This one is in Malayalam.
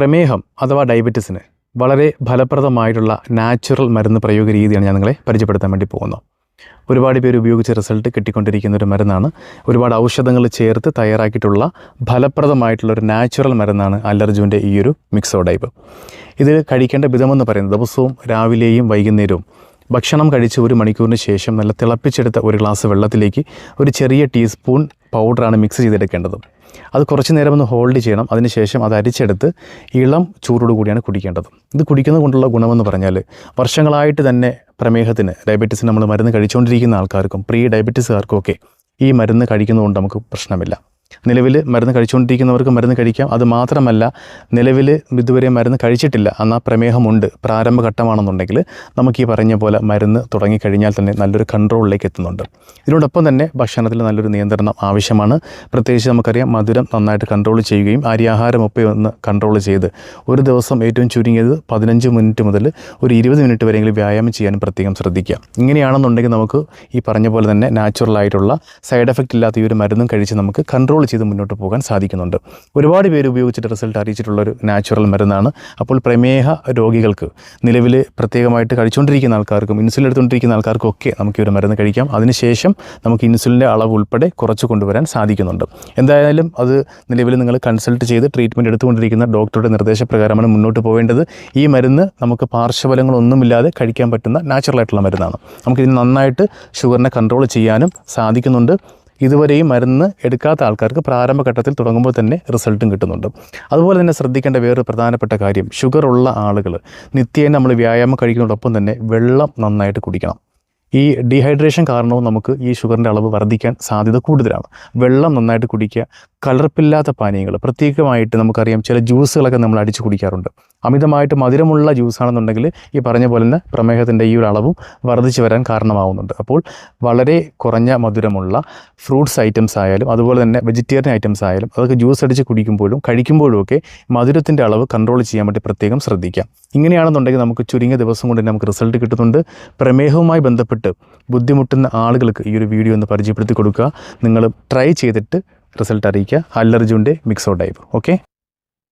പ്രമേഹം അഥവാ ഡയബറ്റിസിന് വളരെ ഫലപ്രദമായിട്ടുള്ള നാച്ചുറൽ മരുന്ന് പ്രയോഗ രീതിയാണ് ഞാൻ നിങ്ങളെ പരിചയപ്പെടുത്താൻ വേണ്ടി പോകുന്നത്. ഒരുപാട് പേര് ഉപയോഗിച്ച് റിസൾട്ട് കിട്ടിക്കൊണ്ടിരിക്കുന്ന ഒരു മരുന്നാണ്. ഒരുപാട് ഔഷധങ്ങൾ ചേർത്ത് തയ്യാറാക്കിയിട്ടുള്ള ഫലപ്രദമായിട്ടുള്ളൊരു നാച്ചുറൽ മരുന്നാണ് അല്ലർജുൻ്റെ ഈ ഒരു മിക്സോഡൈബ്. ഇത് കഴിക്കേണ്ട വിധമെന്ന് പറയുന്നത് ദിവസവും രാവിലെയും വൈകുന്നേരവും ഭക്ഷണം കഴിച്ച് 1 മണിക്കൂറിന് ശേഷം നല്ല തിളപ്പിച്ചെടുത്ത ഒരു ഗ്ലാസ് വെള്ളത്തിലേക്ക് ഒരു ചെറിയ ടീസ്പൂൺ പൗഡറാണ് മിക്സ് ചെയ്തെടുക്കേണ്ടത്. അത് കുറച്ച് നേരം ഒന്ന് ഹോൾഡ് ചെയ്യണം. അതിനുശേഷം അത് അരിച്ചെടുത്ത് ഇളം ചൂടോട് കൂടിയാണ് കുടിക്കേണ്ടത്. ഇത് കുടിക്കുന്നത് കൊണ്ടുള്ള ഗുണമെന്ന് പറഞ്ഞാൽ വർഷങ്ങളായിട്ട് തന്നെ പ്രമേഹത്തിന് ഡയബറ്റീസിന് നമ്മൾ മരുന്ന് കഴിച്ചുകൊണ്ടിരിക്കുന്ന ആൾക്കാർക്കും പ്രീ ഡയബറ്റീസുകാർക്കും ഒക്കെ ഈ മരുന്ന് കഴിക്കുന്നതുകൊണ്ട് നമുക്ക് പ്രശ്നമില്ല. നിലവിൽ മരുന്ന് കഴിച്ചുകൊണ്ടിരിക്കുന്നവർക്ക് മരുന്ന് കഴിക്കാം. അത് മാത്രമല്ല, നിലവിൽ ഇതുവരെ മരുന്ന് കഴിച്ചിട്ടില്ല എന്നാൽ പ്രമേഹമുണ്ട്, പ്രാരംഭഘട്ടമാണെന്നുണ്ടെങ്കിൽ നമുക്ക് ഈ പറഞ്ഞ പോലെ മരുന്ന് തുടങ്ങിക്കഴിഞ്ഞാൽ തന്നെ നല്ലൊരു കൺട്രോളിലേക്ക് എത്തുന്നുണ്ട്. ഇതിനോടൊപ്പം തന്നെ ഭക്ഷണത്തിൽ നല്ലൊരു നിയന്ത്രണം ആവശ്യമാണ്. പ്രത്യേകിച്ച് നമുക്കറിയാം മധുരം നന്നായിട്ട് കൺട്രോൾ ചെയ്യുകയും അരിയാഹാരമൊക്കെ ഒന്ന് കൺട്രോൾ ചെയ്ത് ഒരു ദിവസം ഏറ്റവും ചുരുങ്ങിയത് 15 മിനിറ്റ് മുതൽ ഒരു 20 മിനിറ്റ് വരെയെങ്കിലും വ്യായാമം ചെയ്യാനും പ്രത്യേകം ശ്രദ്ധിക്കുക. ഇങ്ങനെയാണെന്നുണ്ടെങ്കിൽ നമുക്ക് ഈ പറഞ്ഞ പോലെ തന്നെ നാച്ചുറലായിട്ടുള്ള സൈഡ് എഫക്റ്റ് ഇല്ലാത്ത ഈ ഒരു മരുന്നും കഴിച്ച് നമുക്ക് കൺട്രോൾ ചെയ്ത് മുന്നോട്ട് പോകാൻ സാധിക്കുന്നുണ്ട്. ഒരുപാട് പേര് ഉപയോഗിച്ചിട്ട് റിസൾട്ട് അറിയിച്ചിട്ടുള്ളൊരു നാച്ചുറൽ മരുന്നാണ്. അപ്പോൾ പ്രമേഹ രോഗികൾക്ക്, നിലവിൽ പ്രത്യേകമായിട്ട് കഴിച്ചുകൊണ്ടിരിക്കുന്ന ആൾക്കാർക്കും ഇൻസുലിൻ എടുത്തുകൊണ്ടിരിക്കുന്ന ആൾക്കാർക്കും ഒക്കെ നമുക്ക് ഈ ഒരു മരുന്ന് കഴിക്കാം. അതിനുശേഷം നമുക്ക് ഇൻസുലിൻ്റെ അളവ് ഉൾപ്പെടെ കുറച്ച് കൊണ്ടുവരാൻ സാധിക്കുന്നുണ്ട്. എന്തായാലും അത് നിലവിൽ നിങ്ങൾ കൺസൾട്ട് ചെയ്ത് ട്രീറ്റ്മെൻറ്റ് എടുത്തുകൊണ്ടിരിക്കുന്ന ഡോക്ടറുടെ നിർദ്ദേശപ്രകാരമാണ് മുന്നോട്ട് പോകേണ്ടത്. ഈ മരുന്ന് നമുക്ക് പാർശ്വഫലങ്ങളൊന്നുമില്ലാതെ കഴിക്കാൻ പറ്റുന്ന നാച്ചുറലായിട്ടുള്ള മരുന്നാണ്. നമുക്കിത് നന്നായിട്ട് ഷുഗറിനെ കൺട്രോൾ ചെയ്യാനും സാധിക്കുന്നുണ്ട്. ഇതുവരെയും മരുന്ന് എടുക്കാത്ത ആൾക്കാർക്ക് പ്രാരംഭഘട്ടത്തിൽ തുടങ്ങുമ്പോൾ തന്നെ റിസൾട്ടും കിട്ടുന്നുണ്ട്. അതുപോലെ തന്നെ ശ്രദ്ധിക്കേണ്ട വേറൊരു പ്രധാനപ്പെട്ട കാര്യം, ഷുഗർ ഉള്ള ആളുകൾ നിത്യേന നമ്മൾ വ്യായാമം കഴിക്കുന്നതോടൊപ്പം തന്നെ വെള്ളം നന്നായിട്ട് കുടിക്കണം. ഈ ഡീഹൈഡ്രേഷൻ കാരണവും നമുക്ക് ഈ ഷുഗറിൻ്റെ അളവ് വർദ്ധിക്കാൻ സാധ്യത കൂടുതലാണ്. വെള്ളം നന്നായിട്ട് കുടിക്കുക. കളർപ്പില്ലാത്ത പാനീയങ്ങൾ, പ്രത്യേകമായിട്ട് നമുക്കറിയാം ചില ജ്യൂസുകളൊക്കെ നമ്മൾ അടിച്ച് കുടിക്കാറുണ്ട്. അമിതമായിട്ട് മധുരമുള്ള ജ്യൂസാണെന്നുണ്ടെങ്കിൽ ഈ പറഞ്ഞ പോലെ തന്നെ പ്രമേഹത്തിൻ്റെ ഈ ഒരു അളവും വർദ്ധിച്ചു വരാൻ കാരണമാവുന്നുണ്ട്. അപ്പോൾ വളരെ കുറഞ്ഞ മധുരമുള്ള ഫ്രൂട്ട്സ് ഐറ്റംസ് ആയാലും അതുപോലെ തന്നെ വെജിറ്റേറിയൻ ഐറ്റംസ് ആയാലും അതൊക്കെ ജ്യൂസ് അടിച്ച് കുടിക്കുമ്പോഴും കഴിക്കുമ്പോഴും ഒക്കെ മധുരത്തിൻ്റെ അളവ് കൺട്രോൾ ചെയ്യാൻ വേണ്ടി പ്രത്യേകം ശ്രദ്ധിക്കാം. ഇങ്ങനെയാണെന്നുണ്ടെങ്കിൽ നമുക്ക് ചുരുങ്ങിയ ദിവസം കൊണ്ട് തന്നെ നമുക്ക് റിസൾട്ട് കിട്ടുന്നുണ്ട്. പ്രമേഹവുമായി ബന്ധപ്പെട്ട് ബുദ്ധിമുട്ടുന്ന ആളുകൾക്ക് ഈ ഒരു വീഡിയോ ഒന്ന് പരിചയപ്പെടുത്തി കൊടുക്കുക. നിങ്ങൾ ട്രൈ ചെയ്തിട്ട് റിസൾട്ട് അറിയിക്കുക. അല്ലർജുൻ്റെ മിക്സോഡൈബ്. ഓക്കെ.